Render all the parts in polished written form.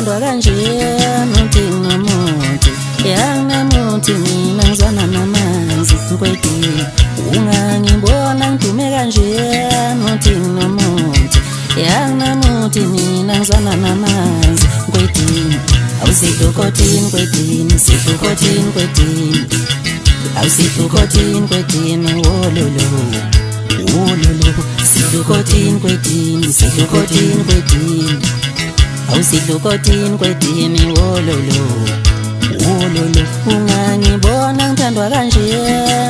ngithandwa kanje nomuntu nomuntu yangamuthi mina ngizwana namanzi nkwedini ungangibona ngidume kanje nomuntu nomuntu yangamuthi mina ngizwana namanzi nkwedini awusidukotini kwedini sidukotini kwedini awusidukotini kwedini wololo wololo sidukotini kwedini sidukotini kwedini awusidukotini kwedini wololo wololo ungangibona ngithandwa kanje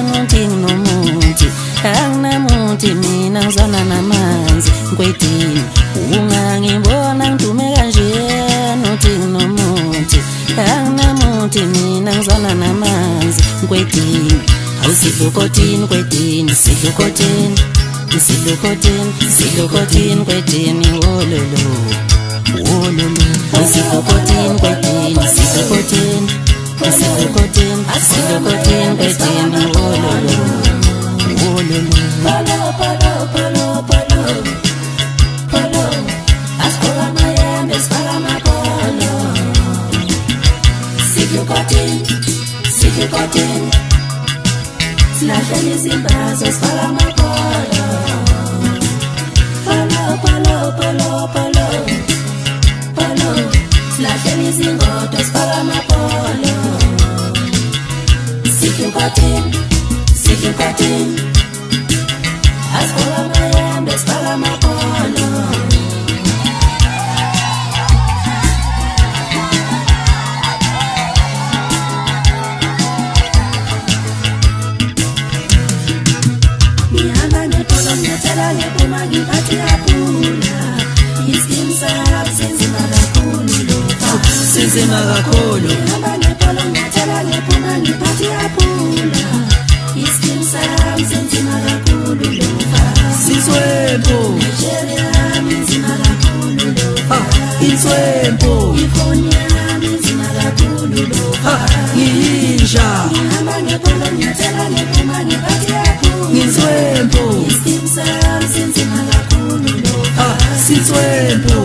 nomuntu nomuntu anginamuthi mina ngizwana namanzi nkwedini ungangibona ngidume kanje nomuntu nomuntu anginamuthi mina ngizwana namanzi nkwedini awusidukotini kwedini sidukotini sidukotini sidukotini kwedini wololo wololo awusidukotini kwedini sidukotini sidukotini sidukotini kwedini wololo wololo palo palo palo palo palo asikola mayembe sifaka amapolo sidukotini sidukotini silahleni izimbazo sifaka amapolo palo palo palo palo palo silahleni izingodo sifaka amapolo sidukotini sidukotini asikola mayembe sifaka amapolo ngiyatshela ngephuma ngiphathi yaphula iskimsa senzima kakhulu lokho senzima kakhulu ngihamba ngepolo ngiyatshela ngephuma ngiphathi yaphula iskimsa senzima kakhulu lokho siswempo Nigeria inzima kakhulu lokho inswempo ifoni yami inzima kakhulu lokho ngiyinja ngihamba ngepolo ngiyatshela ngephuma ngiphathi yaphula inswempo senzima kakhulu lokho siswempo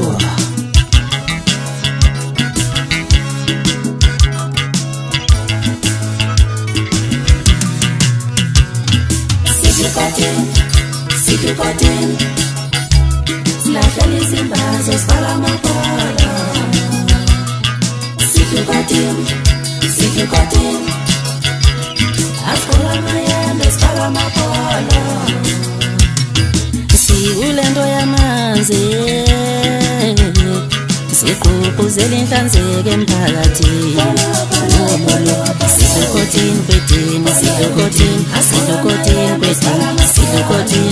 sidukotini sidukotini silahleni izimbazo sifaka amapolo sidukotini sidukotini asikola mayembe sifaka amapolo ulento yamanzi siqhuquzela inhlanzeko emphakathini sidukotini kwedini sidukotini sidukotini kwedini sidukotini